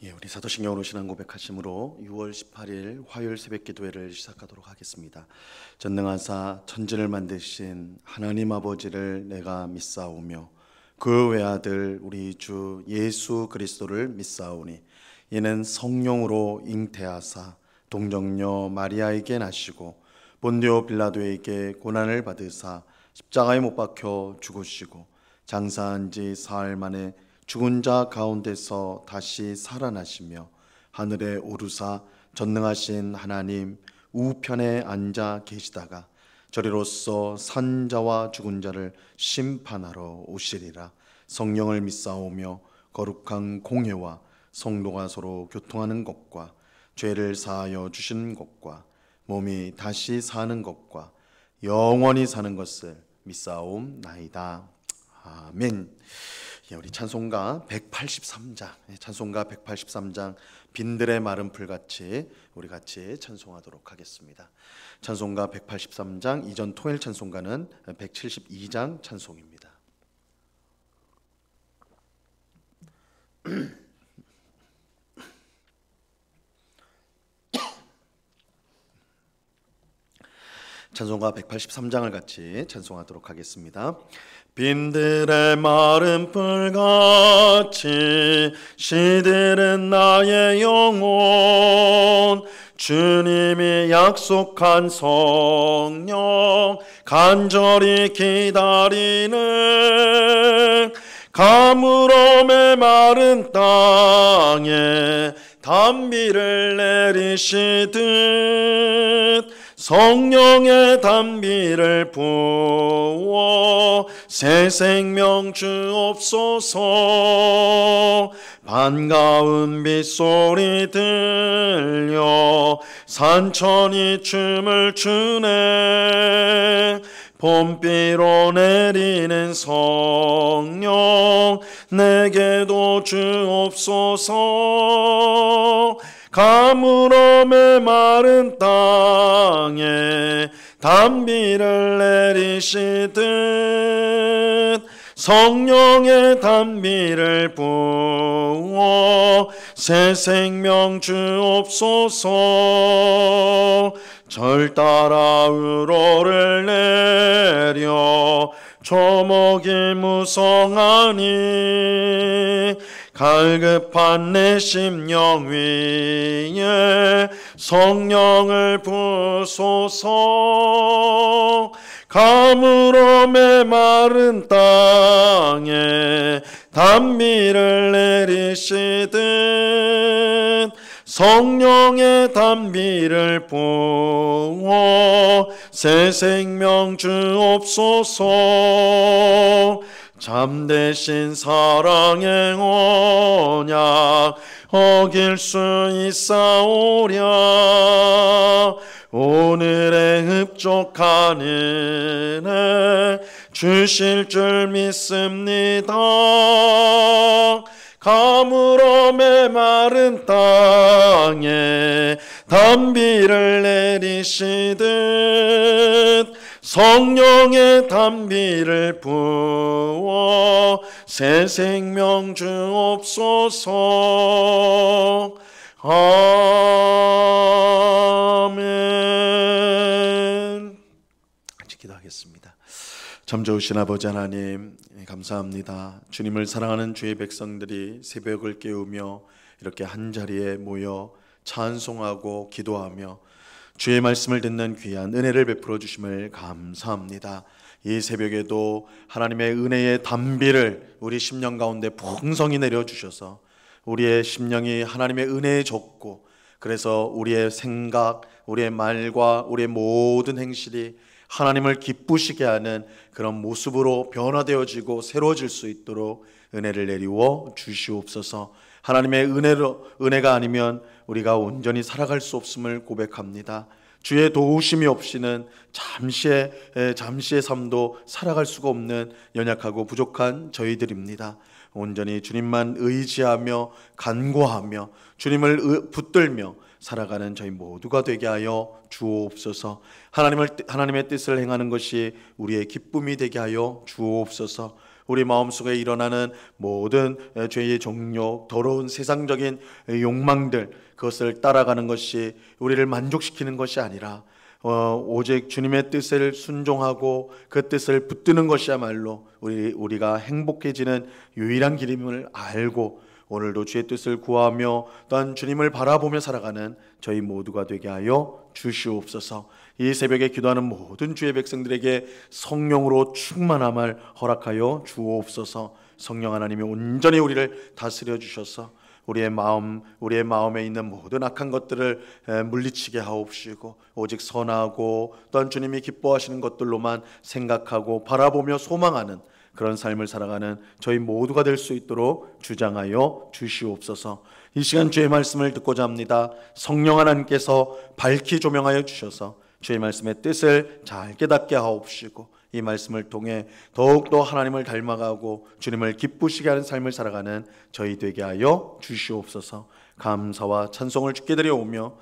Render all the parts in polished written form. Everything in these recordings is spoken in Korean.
우리 사도신경으로 신앙 고백하심으로 6월 18일 화요일 새벽 기도회를 시작하도록 하겠습니다. 전능하사 천지를 만드신 하나님 아버지를 내가 믿사오며 그 외아들 우리 주 예수 그리스도를 믿사오니 이는 성령으로 잉태하사 동정녀 마리아에게 나시고 본디오 빌라도에게 고난을 받으사 십자가에 못 박혀 죽으시고 장사한 지 사흘 만에 죽은 자 가운데서 다시 살아나시며 하늘에 오르사 전능하신 하나님 우편에 앉아 계시다가 저리로서 산 자와 죽은 자를 심판하러 오시리라. 성령을 믿사오며 거룩한 공회와 성도가 서로 교통하는 것과 죄를 사하여 주시는 것과 몸이 다시 사는 것과 영원히 사는 것을 믿사옵나이다. 아멘. 우리 찬송가 183장 빈들의 마른 풀같이 우리 같이 찬송하도록 하겠습니다. 찬송가 183장 이전 토요일 찬송가는 172장 찬송입니다. 찬송가 183장을 같이 찬송하도록 하겠습니다. 빈들의 마른 풀같이 시들은 나의 영혼, 주님이 약속한 성령 간절히 기다리는 가물어 메마른 땅에 단비를 내리시듯 성령의 단비를 부어 새 생명 주옵소서. 반가운 빗소리 들려 산천이 춤을 추네. 봄비로 내리는 성령 내게도 주옵소서. 가물어 메마른 땅에 단비를 내리시듯 성령의 단비를 부어 새 생명 주옵소서. 절 따라 우로를 내려 조목이 무성하니 갈급한 내 심령 위에 성령을 부소서. 가물어 메마른 땅에 단비를 내리시듯 성령의 단비를 부어 새 생명 주옵소서. 잠대신 사랑의 언약 어길 수 있사오랴. 오늘의 흡족한 은혜 주실 줄 믿습니다. 가물어 메마른 땅에 단비를 내리시듯 성령의 단비를 부어 새 생명 주옵소서. 아멘. 같이 기도하겠습니다. 참 좋으신 아버지 하나님, 감사합니다. 주님을 사랑하는 주의 백성들이 새벽을 깨우며 이렇게 한자리에 모여 찬송하고 기도하며 주의 말씀을 듣는 귀한 은혜를 베풀어 주심을 감사합니다. 이 새벽에도 하나님의 은혜의 단비를 우리 심령 가운데 풍성히 내려주셔서 우리의 심령이 하나님의 은혜에 젖고, 그래서 우리의 생각, 우리의 말과 우리의 모든 행실이 하나님을 기쁘시게 하는 그런 모습으로 변화되어지고 새로워질 수 있도록 은혜를 내리워 주시옵소서. 하나님의 은혜가 아니면 우리가 온전히 살아갈 수 없음을 고백합니다. 주의 도우심이 없이는 잠시의 삶도 살아갈 수가 없는 연약하고 부족한 저희들입니다. 온전히 주님만 의지하며 간구하며 주님을 붙들며 살아가는 저희 모두가 되게 하여 주옵소서. 하나님의 뜻을 행하는 것이 우리의 기쁨이 되게 하여 주옵소서. 우리 마음속에 일어나는 모든 죄의 정욕, 더러운 세상적인 욕망들, 그것을 따라가는 것이 우리를 만족시키는 것이 아니라 오직 주님의 뜻을 순종하고 그 뜻을 붙드는 것이야말로 우리가 행복해지는 유일한 길임을 알고 오늘도 주의 뜻을 구하며 또한 주님을 바라보며 살아가는 저희 모두가 되게 하여 주시옵소서. 이 새벽에 기도하는 모든 주의 백성들에게 성령으로 충만함을 허락하여 주옵소서. 성령 하나님이 온전히 우리를 다스려 주셔서 우리의 마음에 있는 모든 악한 것들을 물리치게 하옵시고 오직 선하고 또한 주님이 기뻐하시는 것들로만 생각하고 바라보며 소망하는 그런 삶을 살아가는 저희 모두가 될 수 있도록 주장하여 주시옵소서. 이 시간 주의 말씀을 듣고자 합니다. 성령 하나님께서 밝히 조명하여 주셔서 주의 말씀의 뜻을 잘 깨닫게 하옵시고 이 말씀을 통해 더욱더 하나님을 닮아가고 주님을 기쁘시게 하는 삶을 살아가는 저희 되게 하여 주시옵소서. 감사와 찬송을 주께 드려오며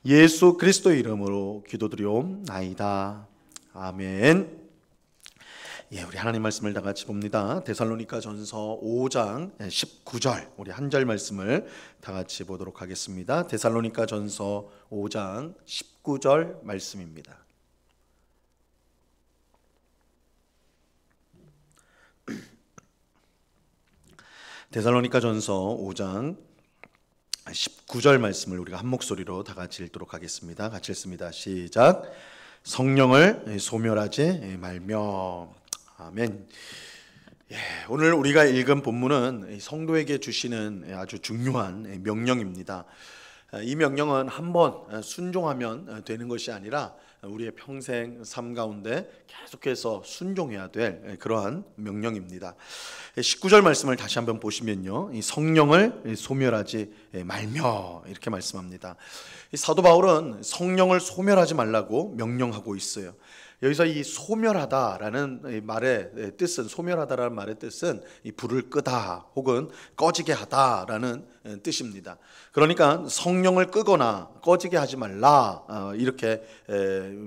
예수 그리스도의 이름으로 기도드리옵나이다. 아멘. 우리 하나님 말씀을 다 같이 봅니다. 데살로니가전서 5장 19절 우리 한 절 말씀을 다 같이 보도록 하겠습니다. 데살로니가전서 5장 19절 말씀입니다. 데살로니가전서 5장 19절 말씀을 우리가 한 목소리로 다 같이 읽도록 하겠습니다. 같이 읽습니다. 시작. 성령을 소멸하지 말며. 아멘. 오늘 우리가 읽은 본문은 성도에게 주시는 아주 중요한 명령입니다. 이 명령은 한번 순종하면 되는 것이 아니라 우리의 평생 삶 가운데 계속해서 순종해야 될 그러한 명령입니다. 19절 말씀을 다시 한번 보시면요, 이 성령을 소멸하지 말며 이렇게 말씀합니다. 이 사도 바울은 성령을 소멸하지 말라고 명령하고 있어요. 여기서 이 소멸하다라는 말의 뜻은 소멸하다라는 말의 뜻은 이 불을 끄다 혹은 꺼지게 하다라는 뜻입니다. 그러니까 성령을 끄거나 꺼지게 하지 말라, 이렇게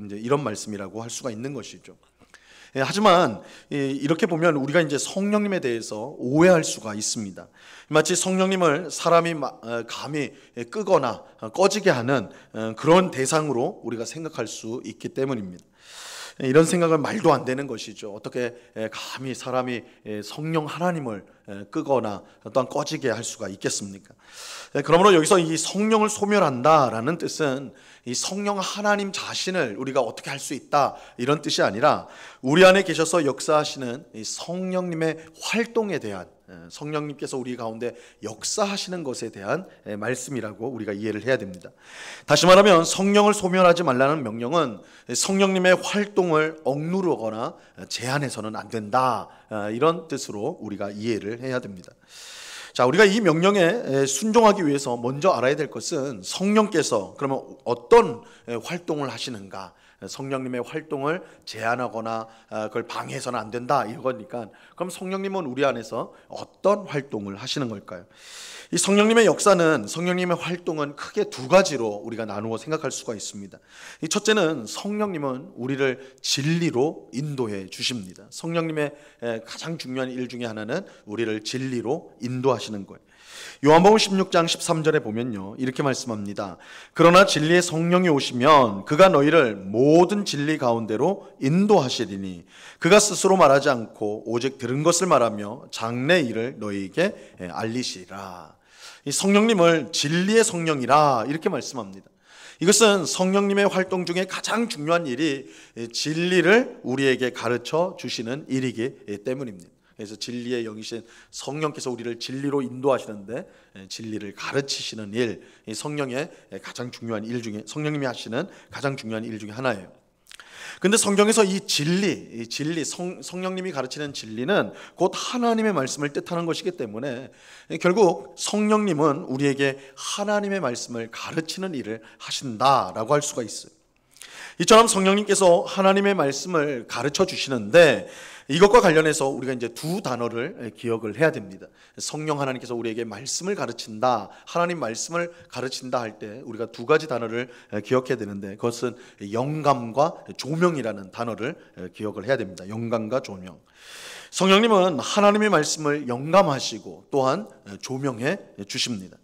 이제 이런 말씀이라고 할 수가 있는 것이죠. 하지만 이렇게 보면 우리가 이제 성령님에 대해서 오해할 수가 있습니다. 마치 성령님을 사람이 감히 끄거나 꺼지게 하는 그런 대상으로 우리가 생각할 수 있기 때문입니다. 이런 생각은 말도 안 되는 것이죠. 어떻게 감히 사람이 성령 하나님을 끄거나 또한 꺼지게 할 수가 있겠습니까? 그러므로 여기서 이 성령을 소멸한다라는 뜻은 이 성령 하나님 자신을 우리가 어떻게 할 수 있다 이런 뜻이 아니라 우리 안에 계셔서 역사하시는 이 성령님의 활동에 대한, 성령님께서 우리 가운데 역사하시는 것에 대한 말씀이라고 우리가 이해를 해야 됩니다. 다시 말하면 성령을 소멸하지 말라는 명령은 성령님의 활동을 억누르거나 제한해서는 안 된다, 이런 뜻으로 우리가 이해를 해야 됩니다. 자, 우리가 이 명령에 순종하기 위해서 먼저 알아야 될 것은 성령께서 그러면 어떤 활동을 하시는가, 성령님의 활동을 제한하거나 그걸 방해해서는 안 된다 이거니까, 그럼 성령님은 우리 안에서 어떤 활동을 하시는 걸까요? 이 성령님의 역사는, 성령님의 활동은 크게 두 가지로 우리가 나누어 생각할 수가 있습니다. 이 첫째는 성령님은 우리를 진리로 인도해 주십니다. 성령님의 가장 중요한 일 중에 하나는 우리를 진리로 인도하시는 거예요. 요한복음 16장 13절에 보면요, 이렇게 말씀합니다. 그러나 진리의 성령이 오시면 그가 너희를 모든 진리 가운데로 인도하시리니 그가 스스로 말하지 않고 오직 들은 것을 말하며 장래 일을 너희에게 알리시리라. 이 성령님을 진리의 성령이라 이렇게 말씀합니다. 이것은 성령님의 활동 중에 가장 중요한 일이 진리를 우리에게 가르쳐 주시는 일이기 때문입니다. 그래서 진리의 영이신 성령께서 우리를 진리로 인도하시는데 진리를 가르치시는 일, 성령의 가장 중요한 일 중에, 성령님이 하시는 가장 중요한 일 중에 하나예요. 근데 성경에서 이 진리, 성령님이 가르치는 진리는 곧 하나님의 말씀을 뜻하는 것이기 때문에 결국 성령님은 우리에게 하나님의 말씀을 가르치는 일을 하신다라고 할 수가 있어요. 이처럼 성령님께서 하나님의 말씀을 가르쳐 주시는데 이것과 관련해서 우리가 이제 두 단어를 기억을 해야 됩니다. 성령 하나님께서 우리에게 말씀을 가르친다, 하나님 말씀을 가르친다 할 때 우리가 두 가지 단어를 기억해야 되는데, 그것은 영감과 조명이라는 단어를 기억을 해야 됩니다. 영감과 조명. 성령님은 하나님의 말씀을 영감하시고 또한 조명해 주십니다.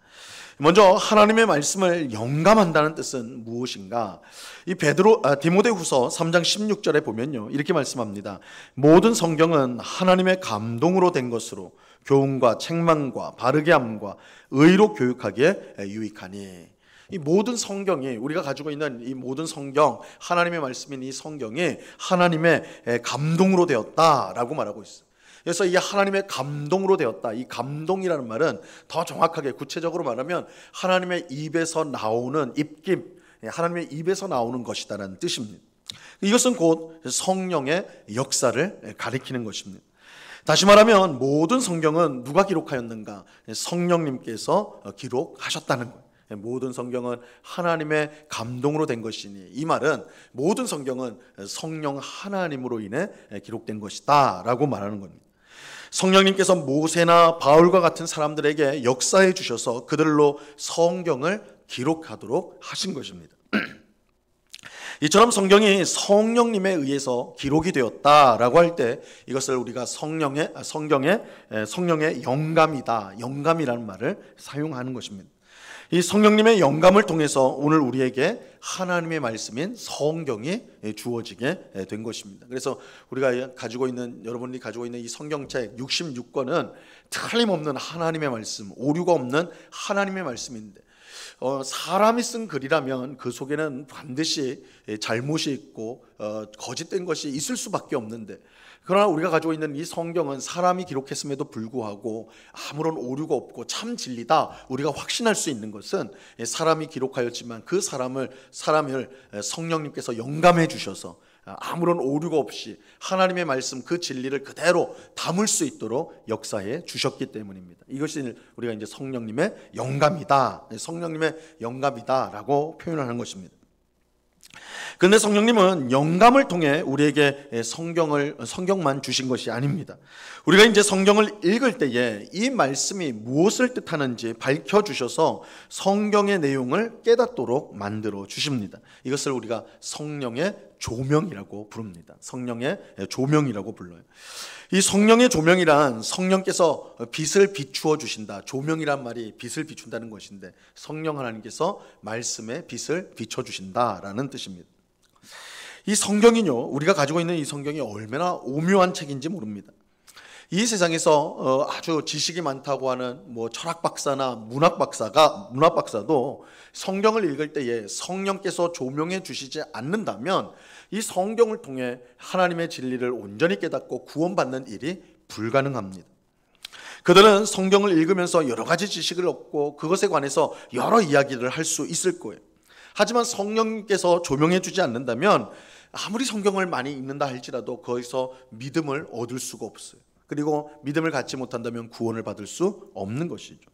먼저 하나님의 말씀을 영감한다는 뜻은 무엇인가? 이 디모데후서 3장 16절에 보면요, 이렇게 말씀합니다. 모든 성경은 하나님의 감동으로 된 것으로 교훈과 책망과 바르게 함과 의로 교육하기에 유익하니. 이 모든 성경이, 우리가 가지고 있는 이 모든 성경, 하나님의 말씀인 이 성경이 하나님의 감동으로 되었다라고 말하고 있어요. 그래서 이 하나님의 감동으로 되었다, 이 감동이라는 말은 더 정확하게 구체적으로 말하면 하나님의 입에서 나오는 입김, 하나님의 입에서 나오는 것이다라는 뜻입니다. 이것은 곧 성령의 역사를 가리키는 것입니다. 다시 말하면 모든 성경은 누가 기록하였는가? 성령님께서 기록하셨다는 거예요. 모든 성경은 하나님의 감동으로 된 것이니, 이 말은 모든 성경은 성령 하나님으로 인해 기록된 것이다 라고 말하는 겁니다. 성령님께서 모세나 바울과 같은 사람들에게 역사해 주셔서 그들로 성경을 기록하도록 하신 것입니다. 이처럼 성경이 성령님에 의해서 기록이 되었다라고 할 때 이것을 우리가 성령의 영감이다, 영감이라는 말을 사용하는 것입니다. 이 성령님의 영감을 통해서 오늘 우리에게 하나님의 말씀인 성경이 주어지게 된 것입니다. 그래서 우리가 가지고 있는, 여러분이 가지고 있는 이 성경책 66권은 틀림없는 하나님의 말씀, 오류가 없는 하나님의 말씀인데, 사람이 쓴 글이라면 그 속에는 반드시 잘못이 있고 거짓된 것이 있을 수밖에 없는데, 그러나 우리가 가지고 있는 이 성경은 사람이 기록했음에도 불구하고 아무런 오류가 없고 참 진리다, 우리가 확신할 수 있는 것은 사람이 기록하였지만 그 사람을 성령님께서 영감해 주셔서 아무런 오류가 없이 하나님의 말씀 그 진리를 그대로 담을 수 있도록 역사해 주셨기 때문입니다. 이것이 우리가 이제 성령님의 영감이다, 성령님의 영감이다라고 표현하는 것입니다. 그런데 성령님은 영감을 통해 우리에게 성경만 주신 것이 아닙니다. 우리가 이제 성경을 읽을 때에 이 말씀이 무엇을 뜻하는지 밝혀주셔서 성경의 내용을 깨닫도록 만들어 주십니다. 이것을 우리가 성령의 조명이라고 부릅니다. 성령의 조명이라고 불러요. 이 성령의 조명이란 성령께서 빛을 비추어 주신다. 조명이란 말이 빛을 비춘다는 것인데, 성령 하나님께서 말씀에 빛을 비춰 주신다라는 뜻입니다. 이 성경이요, 우리가 가지고 있는 이 성경이 얼마나 오묘한 책인지 모릅니다. 이 세상에서 아주 지식이 많다고 하는 철학 박사나 문학 박사도 성경을 읽을 때에 성령께서 조명해 주시지 않는다면 이 성경을 통해 하나님의 진리를 온전히 깨닫고 구원받는 일이 불가능합니다. 그들은 성경을 읽으면서 여러 가지 지식을 얻고 그것에 관해서 여러 이야기를 할 수 있을 거예요. 하지만 성령님께서 조명해 주지 않는다면 아무리 성경을 많이 읽는다 할지라도 거기서 믿음을 얻을 수가 없어요. 그리고 믿음을 갖지 못한다면 구원을 받을 수 없는 것이죠.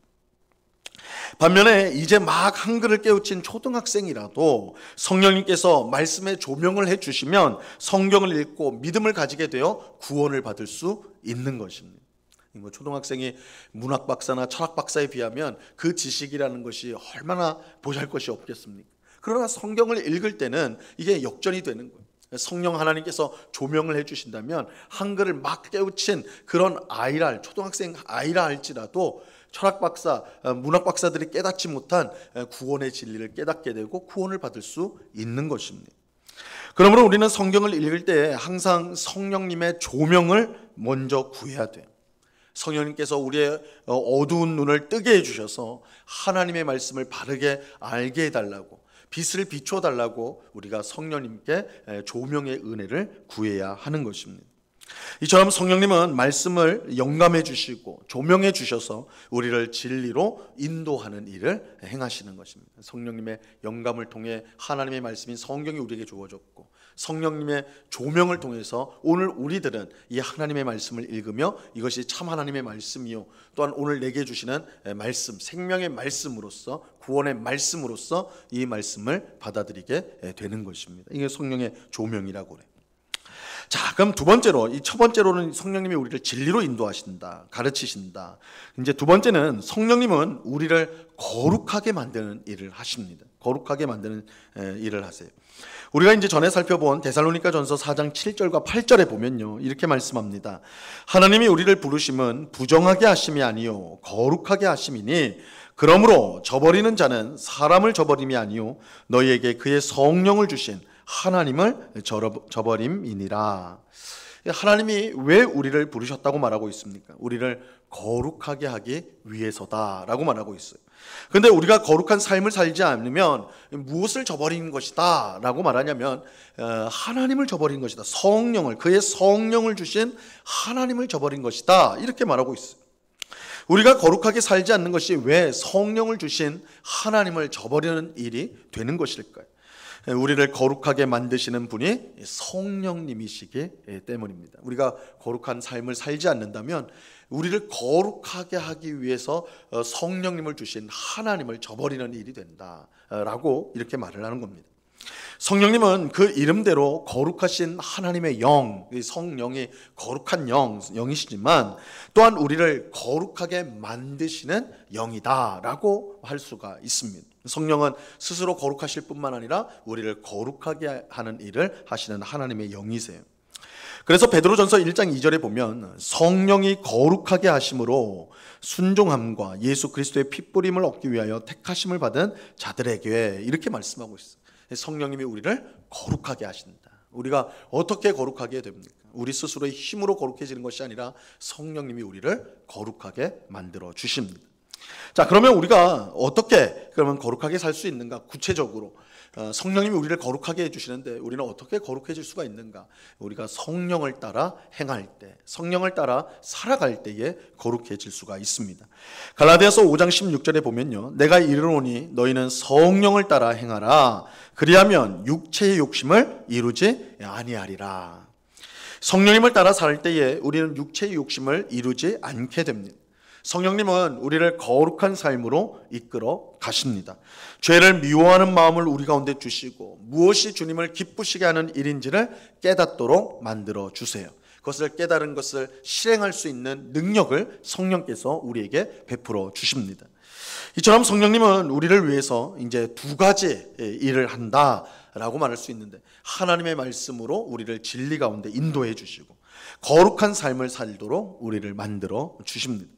반면에 이제 막 한글을 깨우친 초등학생이라도 성령님께서 말씀에 조명을 해주시면 성경을 읽고 믿음을 가지게 되어 구원을 받을 수 있는 것입니다. 초등학생이 문학 박사나 철학 박사에 비하면 그 지식이라는 것이 얼마나 보잘것이 없겠습니까? 그러나 성경을 읽을 때는 이게 역전이 되는 거예요. 성령 하나님께서 조명을 해주신다면 한글을 막 깨우친 그런 초등학생 아이라 할지라도 철학 박사, 문학 박사들이 깨닫지 못한 구원의 진리를 깨닫게 되고 구원을 받을 수 있는 것입니다. 그러므로 우리는 성경을 읽을 때 항상 성령님의 조명을 먼저 구해야 돼요. 성령님께서 우리의 어두운 눈을 뜨게 해주셔서 하나님의 말씀을 바르게 알게 해달라고, 빛을 비춰달라고 우리가 성령님께 조명의 은혜를 구해야 하는 것입니다. 이처럼 성령님은 말씀을 영감해 주시고 조명해 주셔서 우리를 진리로 인도하는 일을 행하시는 것입니다. 성령님의 영감을 통해 하나님의 말씀인 성경이 우리에게 주어졌고, 성령님의 조명을 통해서 오늘 우리들은 이 하나님의 말씀을 읽으며 이것이 참 하나님의 말씀이요, 또한 오늘 내게 주시는 말씀, 생명의 말씀으로서, 구원의 말씀으로서 이 말씀을 받아들이게 되는 것입니다. 이게 성령의 조명이라고 그래요. 자, 그럼 두 번째로, 이 첫 번째로는 성령님이 우리를 진리로 인도하신다, 가르치신다. 이제 두 번째는 성령님은 우리를 거룩하게 만드는 일을 하십니다. 거룩하게 만드는 일을 하세요. 우리가 이제 전에 살펴본 데살로니가전서 4장 7절과 8절에 보면요, 이렇게 말씀합니다. 하나님이 우리를 부르심은 부정하게 하심이 아니요 거룩하게 하심이니 그러므로 저버리는 자는 사람을 저버림이 아니요 너희에게 그의 성령을 주신 하나님을 저버림이니라. 하나님이 왜 우리를 부르셨다고 말하고 있습니까? 우리를 거룩하게 하기 위해서다라고 말하고 있어요. 그런데 우리가 거룩한 삶을 살지 않으면 무엇을 저버린 것이다 라고 말하냐면 하나님을 저버린 것이다. 성령을, 그의 성령을 주신 하나님을 저버린 것이다, 이렇게 말하고 있어요. 우리가 거룩하게 살지 않는 것이 왜 성령을 주신 하나님을 저버리는 일이 되는 것일까요? 우리를 거룩하게 만드시는 분이 성령님이시기 때문입니다. 우리가 거룩한 삶을 살지 않는다면 우리를 거룩하게 하기 위해서 성령님을 주신 하나님을 저버리는 일이 된다라고 이렇게 말을 하는 겁니다. 성령님은 그 이름대로 거룩하신 하나님의 영, 성령이 거룩한 영이시지만 또한 우리를 거룩하게 만드시는 영이다라고 할 수가 있습니다. 성령은 스스로 거룩하실 뿐만 아니라 우리를 거룩하게 하는 일을 하시는 하나님의 영이세요. 그래서 베드로전서 1장 2절에 보면 성령이 거룩하게 하심으로 순종함과 예수 그리스도의 핏부림을 얻기 위하여 택하심을 받은 자들에게 이렇게 말씀하고 있어요. 성령님이 우리를 거룩하게 하신다. 우리가 어떻게 거룩하게 됩니까? 우리 스스로의 힘으로 거룩해지는 것이 아니라 성령님이 우리를 거룩하게 만들어 주십니다. 자, 그러면 우리가 어떻게 그러면 거룩하게 살 수 있는가? 구체적으로 성령님이 우리를 거룩하게 해주시는데 우리는 어떻게 거룩해질 수가 있는가? 우리가 성령을 따라 행할 때, 성령을 따라 살아갈 때에 거룩해질 수가 있습니다. 갈라디아서 5장 16절에 보면요, 내가 이르노니 너희는 성령을 따라 행하라. 그리하면 육체의 욕심을 이루지 아니하리라. 성령님을 따라 살 때에 우리는 육체의 욕심을 이루지 않게 됩니다. 성령님은 우리를 거룩한 삶으로 이끌어 가십니다. 죄를 미워하는 마음을 우리 가운데 주시고 무엇이 주님을 기쁘시게 하는 일인지를 깨닫도록 만들어 주세요. 그것을 깨달은 것을 실행할 수 있는 능력을 성령께서 우리에게 베풀어 주십니다. 이처럼 성령님은 우리를 위해서 이제 두 가지 일을 한다라고 말할 수 있는데, 하나님의 말씀으로 우리를 진리 가운데 인도해 주시고 거룩한 삶을 살도록 우리를 만들어 주십니다.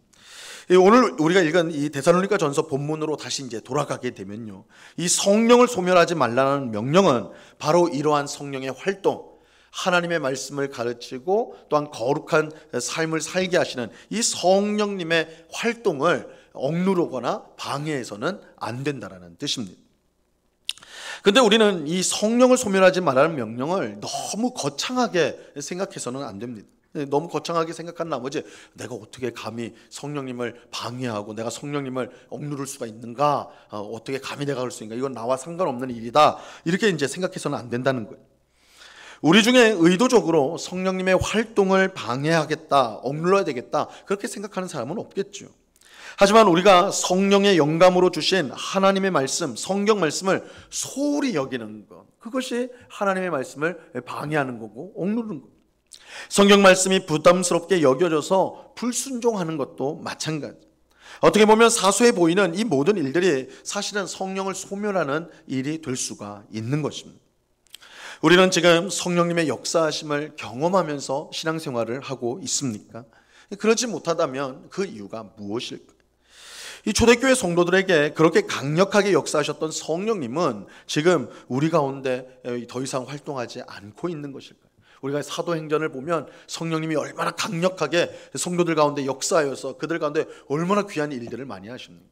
오늘 우리가 읽은 이 데살로니가전서 본문으로 다시 이제 돌아가게 되면요, 이 성령을 소멸하지 말라는 명령은 바로 이러한 성령의 활동, 하나님의 말씀을 가르치고 또한 거룩한 삶을 살게 하시는 이 성령님의 활동을 억누르거나 방해해서는 안 된다라는 뜻입니다. 근데 우리는 이 성령을 소멸하지 말라는 명령을 너무 거창하게 생각해서는 안 됩니다. 너무 거창하게 생각한 나머지 내가 어떻게 감히 성령님을 방해하고 내가 성령님을 억누를 수가 있는가, 어떻게 감히 내가 그럴 수 있는가, 이건 나와 상관없는 일이다, 이렇게 이제 생각해서는 안 된다는 거예요. 우리 중에 의도적으로 성령님의 활동을 방해하겠다, 억눌러야 되겠다, 그렇게 생각하는 사람은 없겠죠. 하지만 우리가 성령의 영감으로 주신 하나님의 말씀, 성경 말씀을 소홀히 여기는 것, 그것이 하나님의 말씀을 방해하는 거고 억누르는 거예요. 성경 말씀이 부담스럽게 여겨져서 불순종하는 것도 마찬가지. 어떻게 보면 사소해 보이는 이 모든 일들이 사실은 성령을 소멸하는 일이 될 수가 있는 것입니다. 우리는 지금 성령님의 역사하심을 경험하면서 신앙생활을 하고 있습니까? 그렇지 못하다면 그 이유가 무엇일까요? 이 초대교회 성도들에게 그렇게 강력하게 역사하셨던 성령님은 지금 우리 가운데 더 이상 활동하지 않고 있는 것일까요? 우리가 사도행전을 보면 성령님이 얼마나 강력하게 성도들 가운데 역사하여서 그들 가운데 얼마나 귀한 일들을 많이 하십니까?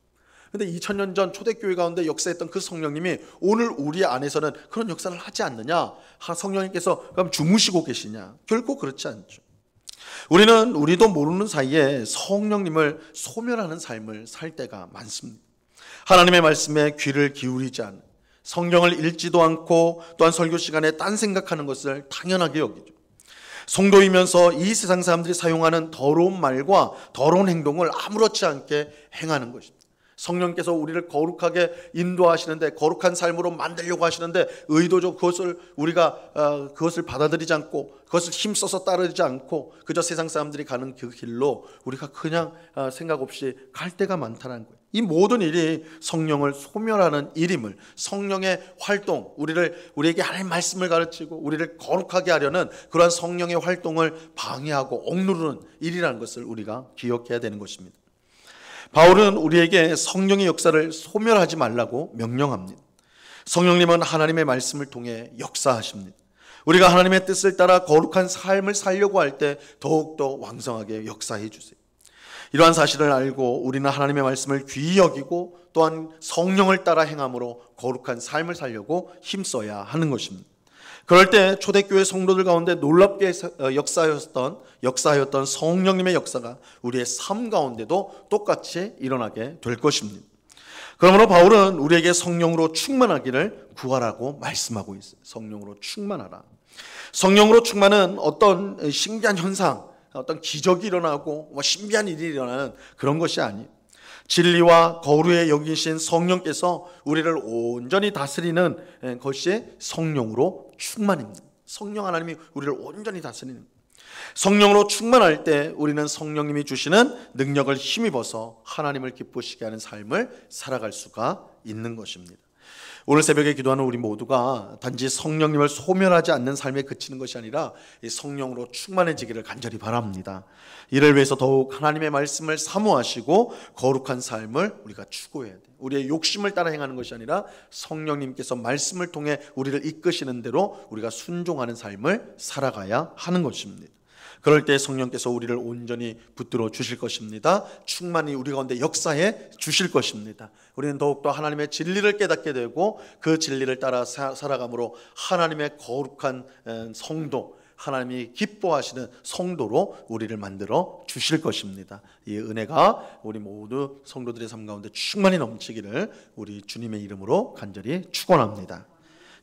그런데 2000년 전 초대교회 가운데 역사했던 그 성령님이 오늘 우리 안에서는 그런 역사를 하지 않느냐? 성령님께서 그럼 주무시고 계시냐? 결코 그렇지 않죠. 우리도 모르는 사이에 성령님을 소멸하는 삶을 살 때가 많습니다. 하나님의 말씀에 귀를 기울이지 않는, 성경을 읽지도 않고 또한 설교 시간에 딴 생각하는 것을 당연하게 여기죠. 성도이면서 이 세상 사람들이 사용하는 더러운 말과 더러운 행동을 아무렇지 않게 행하는 것입니다. 성령께서 우리를 거룩하게 인도하시는데, 거룩한 삶으로 만들려고 하시는데, 의도적 그것을 우리가 그것을 받아들이지 않고, 그것을 힘써서 따르지 않고 그저 세상 사람들이 가는 그 길로 우리가 그냥 생각 없이 갈 때가 많다는 거예요. 이 모든 일이 성령을 소멸하는 일임을, 성령의 활동, 우리에게 하나님 말씀을 가르치고 우리를 거룩하게 하려는 그러한 성령의 활동을 방해하고 억누르는 일이라는 것을 우리가 기억해야 되는 것입니다. 바울은 우리에게 성령의 역사를 소멸하지 말라고 명령합니다. 성령님은 하나님의 말씀을 통해 역사하십니다. 우리가 하나님의 뜻을 따라 거룩한 삶을 살려고 할 때 더욱더 왕성하게 역사해 주세요. 이러한 사실을 알고 우리는 하나님의 말씀을 귀히 여기고 또한 성령을 따라 행함으로 거룩한 삶을 살려고 힘써야 하는 것입니다. 그럴 때 초대교회 성도들 가운데 놀랍게 역사하였던 성령님의 역사가 우리의 삶 가운데도 똑같이 일어나게 될 것입니다. 그러므로 바울은 우리에게 성령으로 충만하기를 구하라고 말씀하고 있어요. 성령으로 충만하라. 성령으로 충만은 어떤 신기한 현상, 어떤 기적이 일어나고 신비한 일이 일어나는 그런 것이 아니에요. 진리와 거룩에 여기신 성령께서 우리를 온전히 다스리는 것이 성령으로 충만입니다. 성령 하나님이 우리를 온전히 다스리는, 성령으로 충만할 때 우리는 성령님이 주시는 능력을 힘입어서 하나님을 기쁘시게 하는 삶을 살아갈 수가 있는 것입니다. 오늘 새벽에 기도하는 우리 모두가 단지 성령님을 소멸하지 않는 삶에 그치는 것이 아니라 이 성령으로 충만해지기를 간절히 바랍니다. 이를 위해서 더욱 하나님의 말씀을 사모하시고 거룩한 삶을 우리가 추구해야 돼요. 우리의 욕심을 따라 행하는 것이 아니라 성령님께서 말씀을 통해 우리를 이끄시는 대로 우리가 순종하는 삶을 살아가야 하는 것입니다. 그럴 때 성령께서 우리를 온전히 붙들어 주실 것입니다. 충만히 우리 가운데 역사해 주실 것입니다. 우리는 더욱더 하나님의 진리를 깨닫게 되고 그 진리를 따라 살아감으로 하나님의 거룩한 성도, 하나님이 기뻐하시는 성도로 우리를 만들어 주실 것입니다. 이 은혜가 우리 모두 성도들의 삶 가운데 충만히 넘치기를 우리 주님의 이름으로 간절히 축원합니다.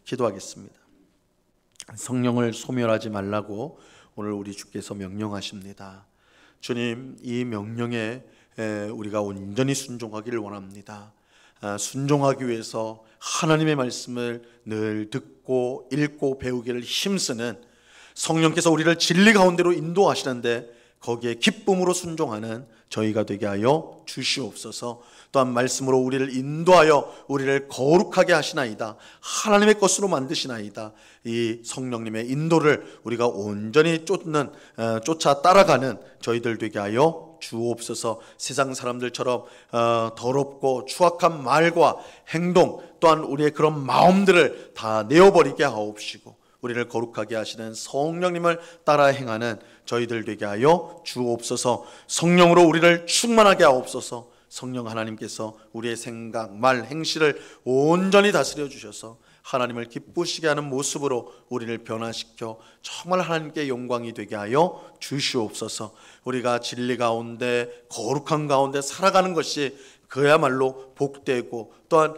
기도하겠습니다. 성령을 소멸하지 말라고 오늘 우리 주께서 명령하십니다. 주님, 이 명령에 우리가 온전히 순종하기를 원합니다. 순종하기 위해서 하나님의 말씀을 늘 듣고 읽고 배우기를 힘쓰는 성령께서 우리를 진리 가운데로 인도하시는데 거기에 기쁨으로 순종하는 저희가 되게 하여 주시옵소서. 또한 말씀으로 우리를 인도하여 우리를 거룩하게 하시나이다. 하나님의 것으로 만드시나이다. 이 성령님의 인도를 우리가 온전히 쫓아 따라가는 저희들 되게 하여 주옵소서. 세상 사람들처럼 더럽고 추악한 말과 행동 또한 우리의 그런 마음들을 다 내어버리게 하옵시고 우리를 거룩하게 하시는 성령님을 따라 행하는 저희들 되게 하여 주옵소서. 성령으로 우리를 충만하게 하옵소서. 성령 하나님께서 우리의 생각, 말, 행실을 온전히 다스려 주셔서 하나님을 기쁘시게 하는 모습으로 우리를 변화시켜 정말 하나님께 영광이 되게 하여 주시옵소서. 우리가 진리 가운데 거룩한 가운데 살아가는 것이 그야말로 복되고 또한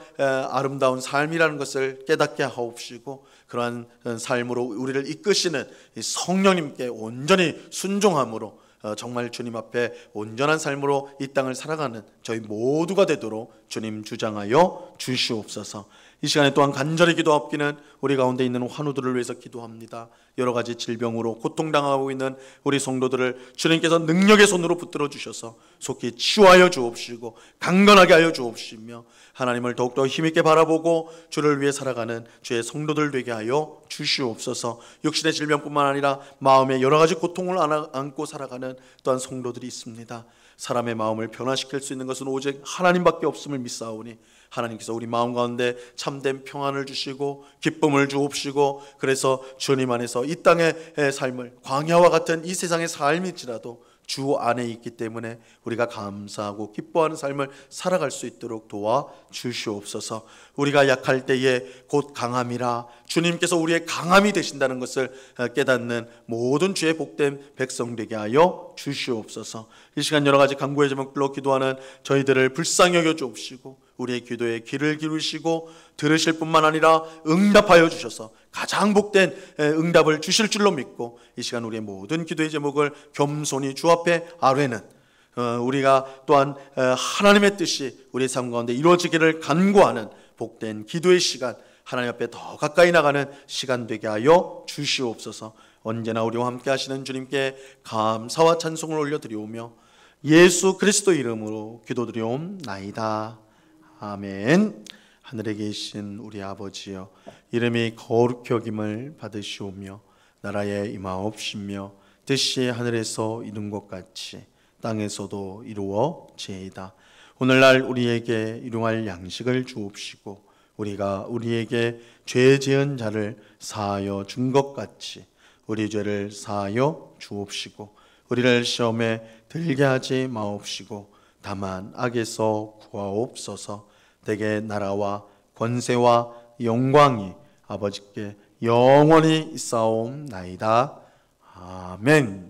아름다운 삶이라는 것을 깨닫게 하옵시고 그러한 삶으로 우리를 이끄시는 성령님께 온전히 순종함으로 정말 주님 앞에 온전한 삶으로 이 땅을 살아가는 저희 모두가 되도록 주님 주장하여 주시옵소서. 이 시간에 또한 간절히 기도하옵기는 우리 가운데 있는 환우들을 위해서 기도합니다. 여러 가지 질병으로 고통당하고 있는 우리 성도들을 주님께서 능력의 손으로 붙들어 주셔서 속히 치유하여 주옵시고 강건하게 하여 주옵시며 하나님을 더욱더 힘있게 바라보고 주를 위해 살아가는 주의 성도들 되게 하여 주시옵소서. 육신의 질병뿐만 아니라 마음의 여러 가지 고통을 안고 살아가는 또한 성도들이 있습니다. 사람의 마음을 변화시킬 수 있는 것은 오직 하나님밖에 없음을 믿사오니 하나님께서 우리 마음 가운데 참된 평안을 주시고 기쁨을 주옵시고 그래서 주님 안에서 이 땅의 삶을 광야와 같은 이 세상의 삶일지라도 주 안에 있기 때문에 우리가 감사하고 기뻐하는 삶을 살아갈 수 있도록 도와 주시옵소서. 우리가 약할 때에 곧 강함이라 주님께서 우리의 강함이 되신다는 것을 깨닫는 모든 주의 복된 백성 되게 하여 주시옵소서. 이 시간 여러 가지 간구의 제목들로 기도하는 저희들을 불쌍히 여겨 주옵시고 우리의 기도에 귀를 기울이시고 들으실 뿐만 아니라 응답하여 주셔서 가장 복된 응답을 주실 줄로 믿고 이 시간 우리의 모든 기도의 제목을 겸손히 주 앞에 아뢰는 우리가 또한 하나님의 뜻이 우리의 삶 가운데 이루어지기를 간구하는 복된 기도의 시간, 하나님 앞에 더 가까이 나가는 시간 되게 하여 주시옵소서. 언제나 우리와 함께 하시는 주님께 감사와 찬송을 올려드리오며 예수 그리스도 이름으로 기도드리옵나이다. 아멘. 하늘에 계신 우리 아버지여, 이름이 거룩히 여김을 받으시오며 나라에 임하옵시며 뜻이 하늘에서 이룬 것 같이 땅에서도 이루어지이다. 오늘날 우리에게 일용할 양식을 주옵시고 우리가 우리에게 죄 지은 자를 사하여 준 것 같이 우리 죄를 사하여 주옵시고 우리를 시험에 들게 하지 마옵시고 다만 악에서 구하옵소서. 대개 나라와 권세와 영광이 아버지께 영원히 있사옵나이다. 아멘.